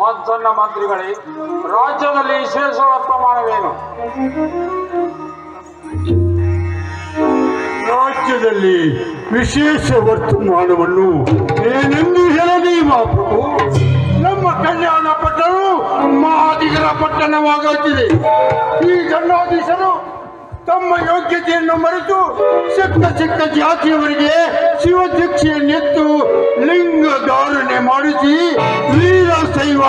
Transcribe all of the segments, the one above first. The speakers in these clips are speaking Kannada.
ಮತ್ತೊಂದು ಮಂತ್ರಿಗಳೇ, ರಾಜ್ಯದಲ್ಲಿ ವಿಶೇಷ ವರ್ತಮಾನವೇನು? ರಾಜ್ಯದಲ್ಲಿ ವಿಶೇಷ ವರ್ತಮಾನವನ್ನು ಏನೆಂದು ಹೇಳಲಿ ಮಹಾಪ್ರಭು. ನಮ್ಮ ಕಲ್ಯಾಣ ಪಟ್ಟಣ ಮಹಾದಿಗರ ಪಟ್ಟಣವಾಗುತ್ತಿದೆ. ಈ ಗಣಾಧೀಶರು ತಮ್ಮ ಯೋಗ್ಯತೆಯನ್ನು ಮರೆತು ಸಿಕ್ಕ ಜಾತಿಯವರಿಗೆ ಶಿವದೀಕ್ಷೆಯನ್ನೆತ್ತು ಲಿಂಗ ಧಾರಣೆ ಮಾಡಿಸಿ ವೀರಶೈವ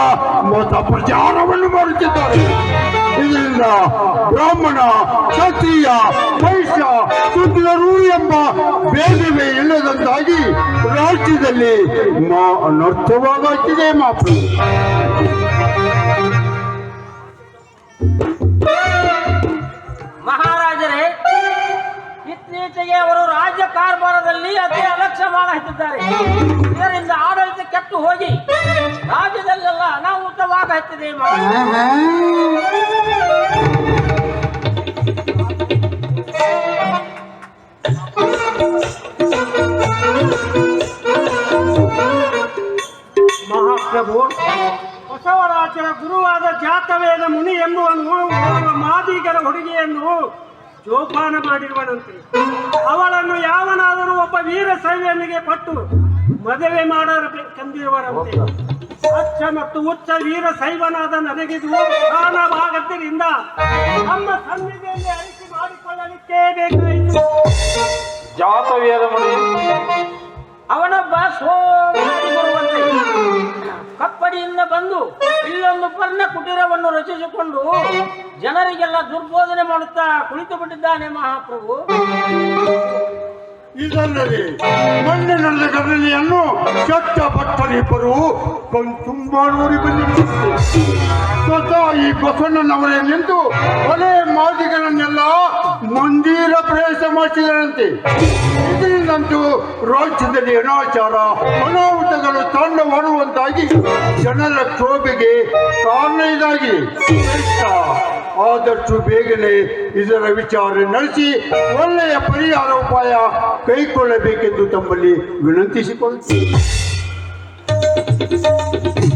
ಮತ ಪ್ರಚಾರವನ್ನು ಮಾಡುತ್ತಿದ್ದಾರೆ. ಇದರಿಂದ ಬ್ರಾಹ್ಮಣ, ಕ್ಷತ್ರಿಯ, ವೈಶ್ಯ, ಶೂದ್ರರು ಎಂಬ ಭೇದವೇ ಇಲ್ಲದಂತಾಗಿ ರಾಜ್ಯದಲ್ಲಿ ಅನರ್ಥವಾಗುತ್ತಿದೆ ಮಾತು. ಮಹಾರಾಜರೇ, ಇತ್ತೀಚೆಗೆ ಅವರು ರಾಜ್ಯ ಕಾರ್ಭಾರದಲ್ಲಿ ಅತಿ ಅಲಕ್ಷ್ಯ ಮಾಡುತ್ತಿದ್ದಾರೆ. ಇದರಿಂದ ಆಡಳಿತ ಕೆಟ್ಟು ಹೋಗಿ ರಾಜ್ಯದಲ್ಲೆಲ್ಲ ಅನಾಹುತವಾಗುತ್ತಿದೆ. ಮಹಾಪ್ರಭು, ಬಸವರಾಜರ ಗುರುವಾದ ಜಾತವೇದ ಮುನಿ ಎಂಬುವನು ಮಾದಿಗರ ಹುಡುಗಿಯನ್ನು ಜೋಪಾನ ಮಾಡಿರುವನಂತೆ. ಅವಳನ್ನು ಯಾವನಾದರೂ ಒಬ್ಬ ವೀರ ಶೈವನಿಗೆ ಪಟ್ಟು ಮದುವೆ ಮಾಡಬೇಕೆಂದಿರುವರಂತೆ. ಅಚ್ಚ ಮತ್ತು ಉಚ್ಚ ವೀರ ಶೈವನಾದ ನನಗಿದು ಪ್ರಾಣವಾಗದ್ದರಿಂದ ನಮ್ಮ ಸನ್ನಿಧಿಯಲ್ಲಿ ಅರಿಸಿ ಮಾಡಿಕೊಳ್ಳಲಿಕ್ಕೆ ಬೇಕಾಯಿತು. ಜಾತವೇದ ಮುನಿ ಅವನೊಬ್ಬ ಬರುವಂತೆ ಕಪ್ಪಡಿಯಿಂದ ಬಂದು ಇಲ್ಲೊಂದು ಪರ್ಣ ಕುಟೀರವನ್ನು ರಚಿಸಿಕೊಂಡು ಜನರಿಗೆಲ್ಲ ದುರ್ಬೋಧನೆ ಮಾಡುತ್ತಾ ಕುಳಿತು ಬಿಟ್ಟಿದ್ದಾನೆ ಮಹಾಪ್ರಭು. ಇದಲ್ಲದೆ ಮಣ್ಣಿನಲ್ಲಿ ಗರಣಿಯನ್ನು ಚಟ್ಟ ಪಟ್ಟರಿಬ್ಬರು ಕಣ್ತುಂಬಾಡುವರಿ ಬಂದಿರುತ್ತದೆ. ಸ್ವತಃ ಈ ಬಸವಣ್ಣನವರೇ ನಿಂತು ಒಲೆ ಮಾದಿಗರನ್ನೆಲ್ಲ ಮಂದಿರ ಪ್ರವೇಶ ಮಾಡಿಸಿದರಂತೆ. ಇದರಿಂದಂತೂ ರಾಜ್ಯದಲ್ಲಿ ಅನಾಚಾರ ಅನಾಹುತಗಳು ತಾಂಡವಾಡುವಂತಾಗಿ ಜನರ ಕ್ಷೋಭೆಗೆ ಕಾರಣ ಇದಾಗಿದೆ. ಆದಷ್ಟು ಬೇಗನೆ ಇದರ ವಿಚಾರ ನಡೆಸಿ ಒಳ್ಳೆಯ ಪರಿಹಾರ ಉಪಾಯ ಕೈಗೊಳ್ಳಬೇಕೆಂದು ತಮ್ಮಲ್ಲಿ ವಿನಂತಿಸಿಕೊಳ್ಳುತ್ತೇನೆ.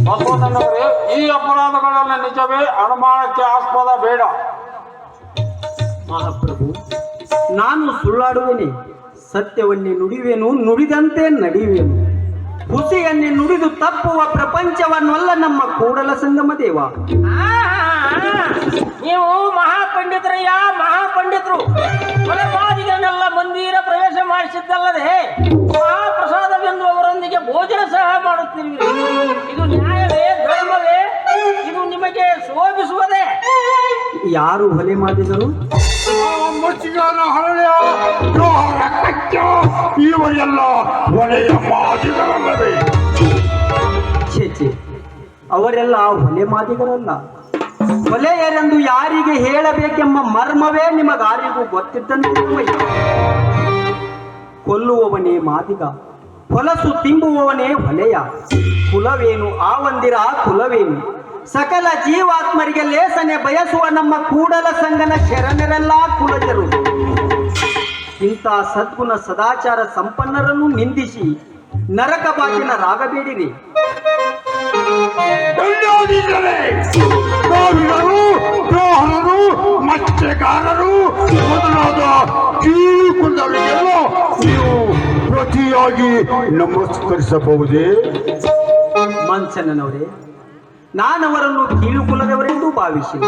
ಬಸವಣ್ಣನವರೇ, ಈ ಅಪರಾಧಗಳನ್ನು ನಿಜವೇ? ಅನುಮಾನಕ್ಕೆ ಆಸ್ಪದ ಬೇಡ. ಮಹಾಪ್ರಭು, ನಾನು ಸುಳ್ಳಾಡುವೆನೆ, ಸತ್ಯವನ್ನೇ ನುಡಿಯುವೆನು, ನುಡಿದಂತೆ ನಡೆಯುವೆನು. ಹುಸಿಯನ್ನೇ ನುಡಿದು ತಪ್ಪುವ ಪ್ರಪಂಚವನ್ನಲ್ಲ ನಮ್ಮ ಕೂಡಲ ಸಂಗಮ ದೇವ. ನೀವು ಮಹಾಪಂಡಿತರಯ್ಯ, ಮಹಾಪಂಡಿತರು. ಕೊಲೆಪಾದಿಗಳನ್ನೆಲ್ಲ ಮಂದಿರ ಪ್ರವೇಶ ಮಾಡಿಸಿದ್ದಲ್ಲದೆ ಮಹಾಪ್ರಸಾದವೆಂದು ಅವರೊಂದಿಗೆ ಭೋಜನ ಸಹ ಮಾಡುತ್ತಿರುವಿರಿ. ಇದು ನ್ಯಾಯವೇ? ಧರ್ಮವೇ? ಇದು ನಿಮಗೆ ಶೋಭಿಸುವುದೇ? ಯಾರು ಹೊಲೆ ಮಾಡಿದರು? ಮುಚ್ಚಿಗಾರ ಹಳೆಯ ಇವರೆಲ್ಲ ಹೊಳೆಯ ಮಾದಿಗರಲ್ಲವೇ? ಛೇ, ಅವರೆಲ್ಲ ಹೊಲೆ ಮಾದಿಗರಲ್ಲ. ಹೊಲೆಯರೆಂದು ಯಾರಿಗೆ ಹೇಳಬೇಕೆಂಬ ಮರ್ಮವೇ ನಿಮಗಾರಿಗೂ ಗೊತ್ತಿದ್ದಂತೆ. ಕೊಲ್ಲುವವನೇ ಮಾದಿಗ, ಹೊಲಸು ತಿಂಬುವವನೇ ಹೊಲೆಯ. ಕುಲವೇನು ಆ ಒಂದಿರ ಕುಲವೇನು? ಸಕಲ ಜೀವಾತ್ಮರಿಗೆ ಲೇಸನೆ ಬಯಸುವ ನಮ್ಮ ಕೂಡಲ ಸಂಗನ ಶರಣರೆಲ್ಲ ಕುಲಜರು. ಇಂಥ ಸದ್ಗುಣ ಸದಾಚಾರ ಸಂಪನ್ನರನ್ನು ನಿಂದಿಸಿ ನರಕ ಬಾಗಿನರಾಗಬೇಡಿರಿ. ಮತ್ಸ್ಯಗಾರರು ಮೊದಲಾದ ಕೀಳು ಕುಂದರಿಗೆಲ್ಲ ನೀವು ಪ್ರತಿಯಾಗಿ ನಮಸ್ಕರಿಸಬಹುದೇ? ಮಂಚನವರೇ, ನಾನವರನ್ನು ಕೀಳು ಕುಲದವರೆಂದು ಭಾವಿಸಿಲ್ಲ.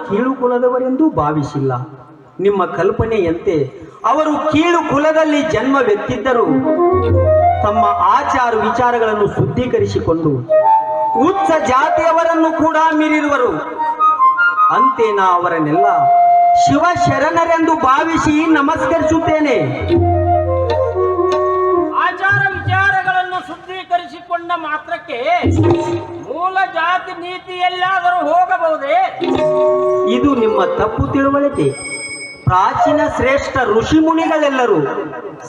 ಕೀಳು ಕುಲದವರೆಂದೂ ಭಾವಿಸಿಲ್ಲ. ನಿಮ್ಮ ಕಲ್ಪನೆಯಂತೆ ಅವರು ಕೀಳು ಕುಲದಲ್ಲಿ ಜನ್ಮವೆತ್ತಿದ್ದರು ತಮ್ಮ ಆಚಾರ ವಿಚಾರಗಳನ್ನು ಶುದ್ಧೀಕರಿಸಿಕೊಂಡು ಉಚ್ಚ ಜಾತಿಯವರನ್ನು ಕೂಡ ಮೀರಿರುವರು. ಅಂತೆ ನಾ ಅವರನ್ನೆಲ್ಲ ಶಿವ ಶರಣರೆಂದು ಭಾವಿಸಿ ನಮಸ್ಕರಿಸುತ್ತೇನೆ. ಆಚಾರ ವಿಚಾರಗಳನ್ನು ಶುದ್ಧೀಕರಿಸಿಕೊಂಡ ಮಾತ್ರಕ್ಕೆ ಮೂಲ ಜಾತಿ ನೀತಿಯಲ್ಲಾದರೂ ಹೋಗಬಹುದೇ? ಇದು ನಿಮ್ಮ ತಪ್ಪು ತಿಳುವಳಿಕೆ. ಪ್ರಾಚೀನ ಶ್ರೇಷ್ಠ ಋಷಿ ಮುನಿಗಳೆಲ್ಲರೂ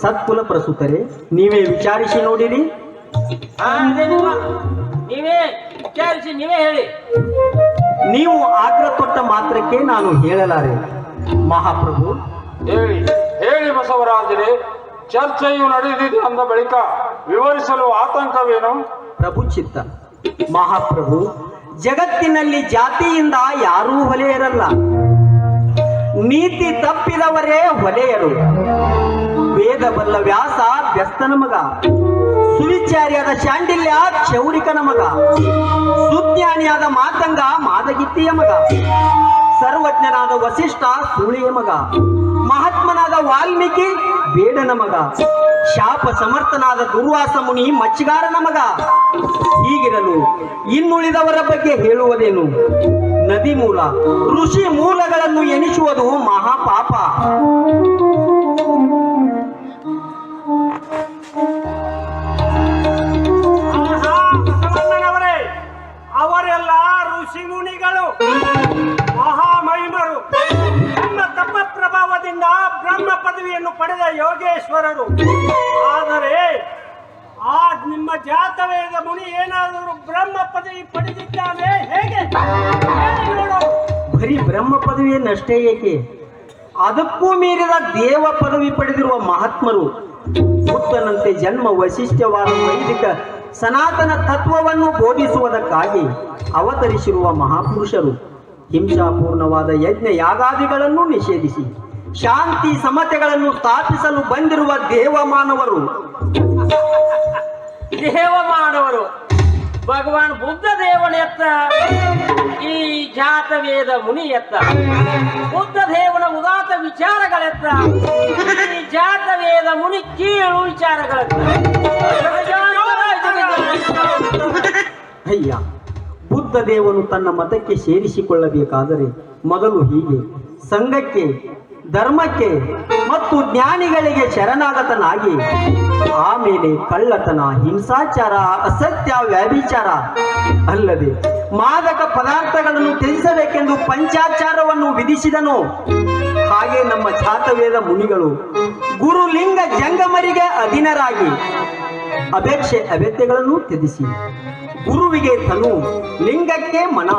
ಸತ್ಕುಲ ಪ್ರಸೂತರೆ. ನೀವೇ ವಿಚಾರಿಸಿ ನೋಡಿರಿ. ಅದೇನಿಲ್ಲ, ನೀವೇ ವಿಚಾರಿಸಿ ನೀವೇ ಹೇಳಿ. ನೀವು ಆಗ್ರಹ ತೊಟ್ಟ ಮಾತ್ರಕ್ಕೆ ನಾನು ಹೇಳಲಾರೆ. ಮಹಾಪ್ರಭು, ಹೇಳಿ ಹೇಳಿ ಬಸವರಾಜರೇ, ಚರ್ಚೆಯು ನಡೆದಿದೆ ಅಂದ ಬಳಿಕ ವಿವರಿಸಲು ಆತಂಕವೇನು? ಪ್ರಭು ಚಿತ್ತ. ಮಹಾಪ್ರಭು, ಜಗತ್ತಿನಲ್ಲಿ ಜಾತಿಯಿಂದ ಯಾರೂ ಹೊಲೆಯರಲ್ಲ. ನೀತಿ ತಪ್ಪಿದವರೇ ಹೊಲೆಯರು. ವೇದ ಬಲ್ಲ ವ್ಯಾಸ ವ್ಯಸ್ತನ ಮಗ, ಸುವಿಚಾರಿಯಾದ ಶಾಂಡಿಲ್ಯ ಕ್ಷೌರಿಕನ ಮಗ, ಸುಜ್ಞಾನಿಯಾದ ಮಾತಂಗ ಮಾದಗಿತ್ತಿಯ ಮಗ, ಸರ್ವಜ್ಞನಾದ ವಸಿಷ್ಠ ಸೂಳಿಯ ಮಗ, ಮಹಾತ್ಮನಾದ ವಾಲ್ಮೀಕಿ ಬೇಡನ ಮಗ, ಶಾಪ ಸಮರ್ಥನಾದ ದುರ್ವಾಸ ಮುನಿ ಮಚ್ಚಿಗಾರನ ಮಗ. ಹೀಗಿರಲು ಇನ್ನುಳಿದವರ ಬಗ್ಗೆ ಹೇಳುವುದೇನು? ನದಿ ಮೂಲ ಋಷಿ ಮೂಲಗಳನ್ನು ಎನಿಸುವುದು ಮಹಾಪಾಪ. ಬಸವಣ್ಣನವರೇ, ಅವರೆಲ್ಲ ಋಷಿ ಮುನಿಗಳು, ಮಹಾಮಹಿಮರು, ತಮ್ಮ ತಪ ಪ್ರಭಾವದಿಂದ ಬ್ರಹ್ಮ ಪದವಿಯನ್ನು ಪಡೆದ ಯೋಗೇಶ್ವರರು. ಆದರೆ ಆ ನಿಮ್ಮ ಜಾತವೇದ ಮುನಿ ಏನಾದರೂ ಬ್ರಹ್ಮ ಪದವಿ ಪಡೆದಿದ್ದಾನೆ? ಹೇಗೆ ಹೇಳಿ ನೋಡು. ಬರೀ ಬ್ರಹ್ಮ ಪದವಿಯನ್ನಷ್ಟೇ ಏಕೆ, ಅದಕ್ಕೂ ಮೀರಿದ ದೇವ ಪದವಿ ಪಡೆದಿರುವ ಮಹಾತ್ಮರು. ಬುದ್ಧನಂತೆ ಜನ್ಮ ವೈಶಿಷ್ಟ್ಯವಾದ ವೈದಿಕ ಸನಾತನ ತತ್ವವನ್ನು ಬೋಧಿಸುವುದಕ್ಕಾಗಿ ಅವತರಿಸಿರುವ ಮಹಾಪುರುಷರು. ಹಿಂಸಾಪೂರ್ಣವಾದ ಯಜ್ಞ ಯಾಗಾದಿಗಳನ್ನು ನಿಷೇಧಿಸಿ ಶಾಂತಿ ಸಮತೆಗಳನ್ನು ಸ್ಥಾಪಿಸಲು ಬಂದಿರುವ ದೇವಮಾನವರು. ದೇವಮಾನವರು ಭಗವಾನ್ ಬುದ್ಧ ದೇವನ ಎತ್ತ, ಈ ಜಾತವೇದ ಮುನಿ ಎತ್ತ. ಬುದ್ಧ ದೇವನ ಉದಾತ್ತ ವಿಚಾರಗಳೆತ್ತ, ಈ ಜಾತವೇದ ಮುನಿ ಕೀಳು ವಿಚಾರಗಳೆತ್ತ. ಅಯ್ಯ, ಬುದ್ಧ ದೇವನು ತನ್ನ ಮತಕ್ಕೆ ಸೇರಿಸಿಕೊಳ್ಳಬೇಕಾದರೆ ಮೊದಲು ಹೀಗೆ ಸಂಘಕ್ಕೆ, ಧರ್ಮಕ್ಕೆ ಮತ್ತು ಜ್ಞಾನಿಗಳಿಗೆ ಶರಣಾಗತನಾಗಿ ಆಮೇಲೆ ಕಳ್ಳತನ, ಹಿಂಸಾಚಾರ, ಅಸತ್ಯ, ವ್ಯಭಿಚಾರ ಅಲ್ಲದೆ ಮಾದಕ ಪದಾರ್ಥಗಳನ್ನು ತ್ಯಜಿಸಬೇಕೆಂದು ಪಂಚಾಚಾರವನ್ನು ವಿಧಿಸಿದನು. ಹಾಗೆ ನಮ್ಮ ಜಾತವೇದ ಮುನಿಗಳು ಗುರುಲಿಂಗ ಜಂಗಮರಿಗೆ ಅಧೀನರಾಗಿ ಅಪೇಕ್ಷೆ ಅಭ್ಯರ್ಥಿಗಳನ್ನು ತ್ಯಜಿಸಿ ಗುರುವಿಗೆ ತನು, ಲಿಂಗಕ್ಕೆ ಮನ,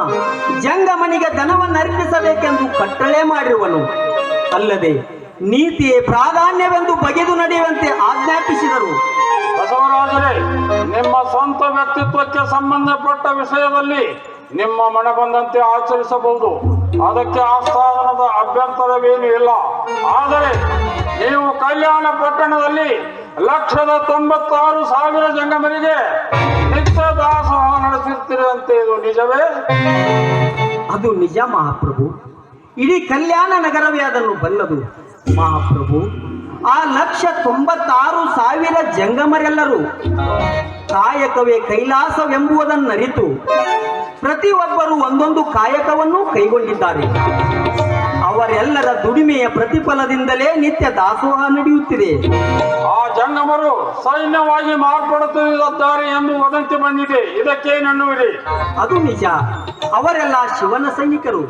ಜಂಗಮನಿಗೆ ಧನವನ್ನು ಅರ್ಪಿಸಬೇಕೆಂದು ಕಟ್ಟಳೆ ಮಾಡಿರುವನು. ಅಲ್ಲದೆ ನೀತಿಯೇ ಪ್ರಾಧಾನ್ಯವೆಂದು ಬಗೆದು ನಡೆಯುವಂತೆ ಆಜ್ಞಾಪಿಸಿದರು. ಬಸವರಾಜರೇ, ನಿಮ್ಮ ಸ್ವಂತ ವ್ಯಕ್ತಿತ್ವಕ್ಕೆ ಸಂಬಂಧಪಟ್ಟ ವಿಷಯದಲ್ಲಿ ನಿಮ್ಮ ಮನ ಬಂದಂತೆ ಆಚರಿಸಬಹುದು. ಅದಕ್ಕೆ ಆಸ್ಥಾನದ ಅಭ್ಯಂತರವೇನೂ ಇಲ್ಲ. ಆದರೆ ನೀವು ಕಲ್ಯಾಣ ಪಟ್ಟಣದಲ್ಲಿ 1,96,000 ಜಂಗಮರಿಗೆ ನಿತ್ಯ ದಾಸೋಹ ನಡೆಸುತ್ತೀರಿ ಅಂತೆ, ಇದು ನಿಜವೇ? ಅದು ನಿಜ ಮಹಾಪ್ರಭು. ಇಡೀ ಕಲ್ಯಾಣ ನಗರವೇ ಅದನ್ನು ಬಲ್ಲದು ಮಹಾಪ್ರಭು. ಆ 1,96,000 ಜಂಗಮರೆಲ್ಲರೂ ಕಾಯಕವೇ ಕೈಲಾಸವೆಂಬುದನ್ನರಿತು ಪ್ರತಿಯೊಬ್ಬರು ಒಂದೊಂದು ಕಾಯಕವನ್ನು ಕೈಗೊಂಡಿದ್ದಾರೆ. ಅವರೆಲ್ಲರ ದುಡಿಮೆಯ ಪ್ರತಿಫಲದಿಂದಲೇ ನಿತ್ಯ ದಾಸೋಹ ನಡೆಯುತ್ತಿದೆ. ಆ ಜಂಗಮರು ಸೈನ್ಯವಾಗಿ ಮಾರ್ಪಡುತ್ತಿದ್ದಾರೆ ಎಂದು ವದಂತಿ ಬಂದಿದೆ. ಇದಕ್ಕೇನನ್ನುವಿರಿ? ಅದು ನಿಜ. ಅವರೆಲ್ಲ ಶಿವನ ಸೈನಿಕರು.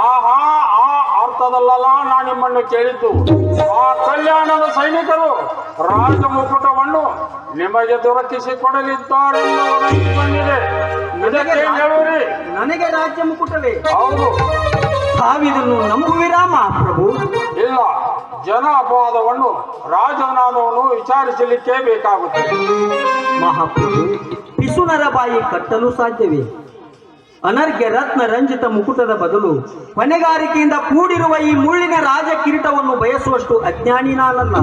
ಆಹಾ, ಆ ಅರ್ಥದಲ್ಲ ನಾನು ನಿಮ್ಮನ್ನು ಕೇಳಿದ್ದು. ಆ ಕಲ್ಯಾಣದ ಸೈನಿಕರು ರಾಜ ಮುಕುಟವನ್ನು ನಿಮಗೆ ದೊರಕಿಸಿಕೊಡಲಿದ್ದಾರೆ ಎಂದು ವದಂತಿ ಬಂದಿದೆ. ಇದಕ್ಕೆ ಹೇಳುವಿರಿ? ನನಗೆ ರಾಜ್ಯ ಮುಕುಟವೇ? ಹೌದು. ತಾವಿದನ್ನು ನಂಬುವಿರಾ ಮಹಾಪ್ರಭು? ಇಲ್ಲ, ಜನ ಅಪವಾದವನ್ನು ರಾಜನಾದವನು ವಿಚಾರಿಸಲಿಕ್ಕೆ ಬೇಕಾಗುತ್ತದೆ. ಮಹಾಪ್ರಭು, ಪಿಸುನರ ಬಾಯಿ ಕಟ್ಟಲು ಸಾಧ್ಯವೇ? ಅನರ್ಘ್ಯ ರತ್ನ ರಂಜಿತ ಮುಕುಟದ ಬದಲು ಹೊಣೆಗಾರಿಕೆಯಿಂದ ಕೂಡಿರುವ ಈ ಮುಳ್ಳಿನ ರಾಜ ಕಿರೀಟವನ್ನು ಬಯಸುವಷ್ಟು ಅಜ್ಞಾನಿ ನಾನಲ್ಲ.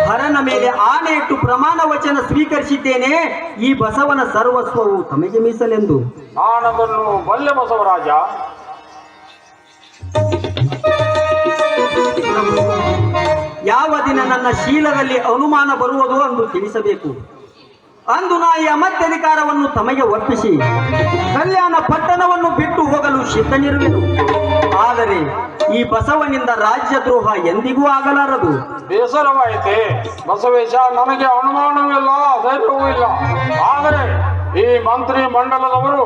ಹರನ ಮೇಲೆ ಆಣೆ ಇಟ್ಟು ಪ್ರಮಾಣ ವಚನ ಸ್ವೀಕರಿಸಿದ್ದೇನೆ, ಈ ಬಸವನ ಸರ್ವಸ್ವವು ತಮಗೆ ಮೀಸಲೆಂದು. ನಾನದನ್ನು ಬಲ್ಲೆ ಬಸವರಾಜ. ಯಾವ ದಿನ ನನ್ನ ಶೀಲದಲ್ಲಿ ಅನುಮಾನ ಬರುವುದು ಅಂದು ತಿಳಿಸಬೇಕು. ಅಂದು ನಾ ಈ ಅಮತ್ಯಧಿಕಾರವನ್ನು ತಮಗೆ ಒಪ್ಪಿಸಿ ಕಲ್ಯಾಣ ಪಟ್ಟಣವನ್ನು ಬಿಟ್ಟು ಹೋಗಲು ಸಿದ್ಧನಿರುವೆನು. ಆದರೆ ಈ ಬಸವನಿಂದ ರಾಜ್ಯದ್ರೋಹ ಎಂದಿಗೂ ಆಗಲಾರದು. ಬೇಸರವಾಯಿತೆ ಬಸವೇಶ. ನನಗೆ ಅನುಮಾನವೂ ಇಲ್ಲ, ಧೈರ್ಯವೂ ಇಲ್ಲ. ಆದರೆ ಈ ಮಂತ್ರಿ ಮಂಡಲದವರು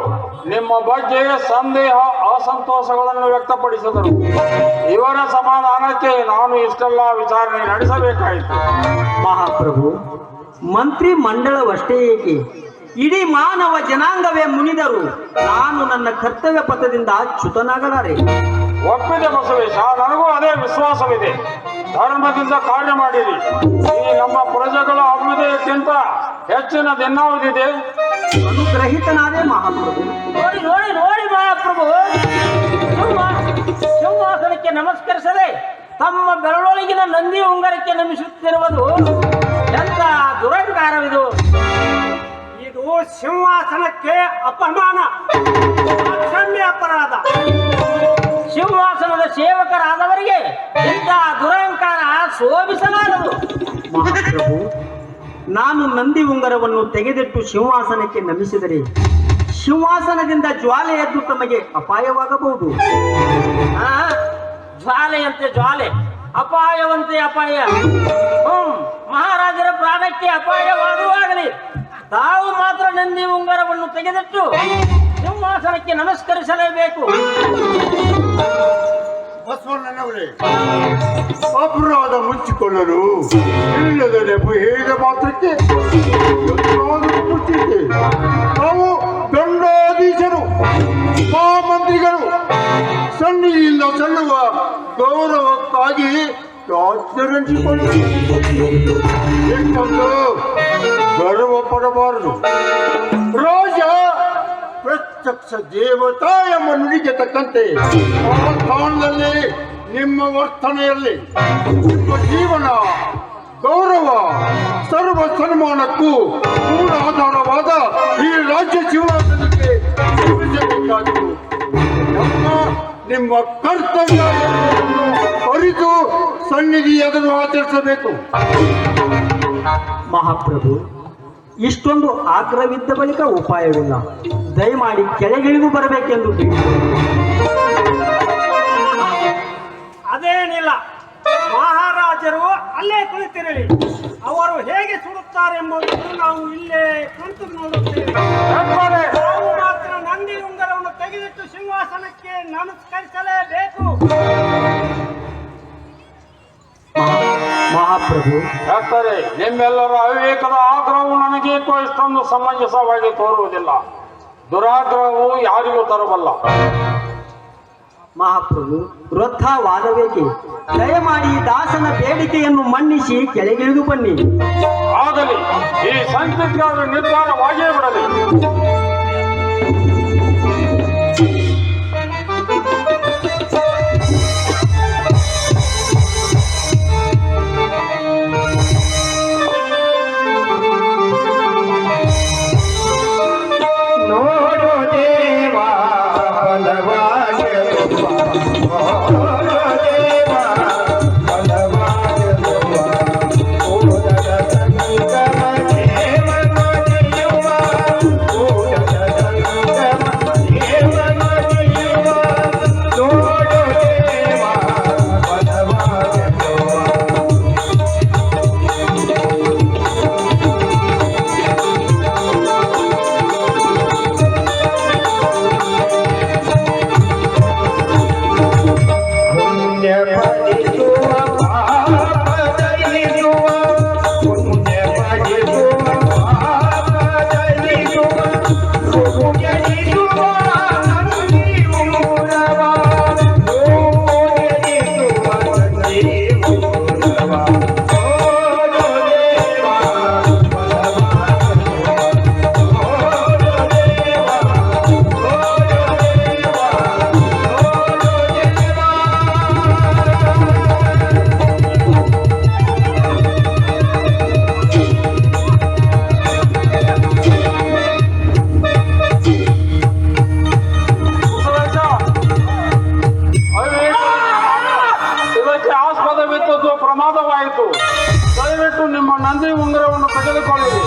ನಿಮ್ಮ ಬಗ್ಗೆ ಸಂದೇಹ ಅಸಂತೋಷಗಳನ್ನು ವ್ಯಕ್ತಪಡಿಸಿದರು. ಇವರ ಸಮಾಧಾನಕ್ಕೆ ನಾನು ಇಷ್ಟೆಲ್ಲ ವಿಚಾರಣೆ ನಡೆಸಬೇಕಾಯಿತು. ಮಹಾಪ್ರಭು, ಮಂತ್ರಿ ಮಂಡಲವಷ್ಟೇ ಏಕೆ, ಇಡೀ ಮಾನವ ಜನಾಂಗವೇ ಮುನಿದರು ನಾನು ನನ್ನ ಕರ್ತವ್ಯ ಪಥದಿಂದ ಚ್ಯುತನಾಗಲಾರೆ. ಒಪ್ಪಿದೆ ಬಸವೇಶ, ನನಗೂ ಅದೇ ವಿಶ್ವಾಸವಿದೆ. ಧರ್ಮದಿಂದ ಕಾರ್ಯ ಮಾಡಿರಿ. ಈ ನಮ್ಮ ಪ್ರಜೆಗಳ ಅಭ್ಯುದಯಕ್ಕಿಂತ ಹೆಚ್ಚಿನ ದಿನಾವಧಿದೆ. ಅನುಗ್ರಹಿತನಾದೇ ಮಹಾಪ್ರಭು. ನೋಡಿ ನೋಡಿ ನೋಡಿ ಮಹಾಪ್ರಭು, ಸಿಂಹಾಸನಕ್ಕೆ ನಮಸ್ಕರಿಸದೆ ತಮ್ಮ ಬೆರಳೊಳಗಿನ ನಂದಿ ಉಂಗರಕ್ಕೆ ನಮಿಸುತ್ತಿರುವುದು ಎಂತ ದುರಹಂಕಾರವಿದು. ಇದು ಸಿಂಹಾಸನಕ್ಕೆ ಅಪಮಾನ, ಅಕ್ಷಮ್ಯ ಅಪರಾಧ. ಸಿಂಹಾಸನದ ಸೇವಕರಾದವರಿಗೆ ಇಂಥ ದುರಹಂಕಾರ ಶೋಭಿಸಲಾರದು. ಮಹಾಪ್ರಭು, ನಾನು ನಂದಿ ಉಂಗರವನ್ನು ತೆಗೆದಿಟ್ಟು ಸಿಂಹಾಸನಕ್ಕೆ ನಮಿಸಿದರೆ ಸಿಂಹಾಸನದಿಂದ ಜ್ವಾಲೆ ಎದ್ದು ತಮಗೆ ಅಪಾಯವಾಗಬಹುದು. ಆ, ಜ್ವಾಲೆಯಂತೆ ಜ್ವಾಲೆ, ಅಪಾಯವಂತೆ ಅಪಾಯ. ಮಹಾರಾಜರ ಪ್ರಾಣಕ್ಕೆ ಅಪಾಯವಾಗುವಾಗಲಿ ತಾವು ಮಾತ್ರ ನಂದಿ ಉಂಗರವನ್ನು ತೆಗೆದಿಟ್ಟು ಸಿಂಹಾಸನಕ್ಕೆ ನಮಸ್ಕರಿಸಲೇಬೇಕು. ಬಸವಣ್ಣನವರೇ, ಅಪರಾಧ ಮುಚ್ಚಿಕೊಳ್ಳಲು ಇಲ್ಲದ ನೆಪ ಹೇಳಿದ ಮಾತ್ರಕ್ಕೆ ಮುಚ್ಚಿದೆ. ನಾವು ದಂಡಾಧೀಶರು, ಮಹಾಮಂತ್ರಿಗಳು ಸನ್ನಿಧಿಯಿಂದ ಸಲ್ಲುವ ಗೌರವಕ್ಕಾಗಿ ರಾಜ್ಯರಂಜಿಕೊಂಡು ಎಷ್ಟೊಂದು ಗರ್ವ ಪಡಬಾರದು. ರಾಜ ಪ್ರತ್ಯಕ್ಷ ದೇವತಾ ಎಂಬ ನುಡಿಗೆ ತಕ್ಕಂತೆ ಆ ಸ್ಥಾನದಲ್ಲಿ ನಿಮ್ಮ ವರ್ತನೆಯಲ್ಲಿ ನಿಮ್ಮ ಜೀವನ, ಗೌರವ, ಸರ್ವ ಸನ್ಮಾನಕ್ಕೂ ಮೂಲ ಆಧಾರವಾದ ಈ ರಾಜ್ಯ ಜೀವನಕ್ಕೆ ಉಳಿಸಬೇಕಾದ್ದು ನಿಮ್ಮ ಕರ್ತವ್ಯ ಅರಿತು ಸನ್ನಿಧಿ ಅದನ್ನು ಆಚರಿಸಬೇಕು. ಮಹಾಪ್ರಭು, ಇಷ್ಟೊಂದು ಆಗ್ರಹವಿದ್ದ ಬಳಿಕ ಉಪಾಯವಿಲ್ಲ. ದಯಮಾಡಿ ಕೆಳಗಿಳಿದು ಬರಬೇಕೆಂದು ಅದೇನಿಲ್ಲ, ಮಹಾರಾಜರು ಅಲ್ಲೇ ಕುಳಿತಿರಲಿ. ಅವರು ಹೇಗೆ ಸುಡುತ್ತಾರೆಂಬುದನ್ನು ನಾವು ಇಲ್ಲೇ ಕುಳಿತು ನೋಡುತ್ತೇವೆ. ನಾವು ಮಾತ್ರ ನಂದಿ ಉಂಗರವನ್ನು ತೆಗೆದಿಟ್ಟು ಸಿಂಹಾಸನಕ್ಕೆ ನಮಸ್ಕರಿಸಲೇಬೇಕು. ಮಹಾಪ್ರಭು, ಯಾಕಂದರೆ ನಿಮ್ಮೆಲ್ಲರ ಅವಿವೇಕದ ಆಗ್ರಹವು ನನಗೇಕೋ ಇಷ್ಟೊಂದು ಸಮಂಜಸವಾಗಿ ತೋರುವುದಿಲ್ಲ. ದುರಾಗ್ರಹವು ಯಾರಿಗೂ ತರಬಲ್ಲ. ಮಹಾಪ್ರಭು, ವೃಥ ವಾದವೇಕೆ? ದಯಮಾಡಿ ದಾಸನ ಬೇಡಿಕೆಯನ್ನು ಮನ್ನಿಸಿ ಕೆಳಗಿಳಿದು ಬನ್ನಿ. ಆಗಲಿ, ಈ ಸಂಕೃತಿಗಾದ ನಿರ್ಧಾರವಾಗಿಯೇ ಬಿಡಲಿ. ಪ್ರಮಾದವಾಯಿತು. ದಯವಿಟ್ಟು ನಿಮ್ಮ ನಂದಿ ಉಂಗುರವನ್ನು ತೆಗೆದುಕೊಳ್ಳಿರಿ.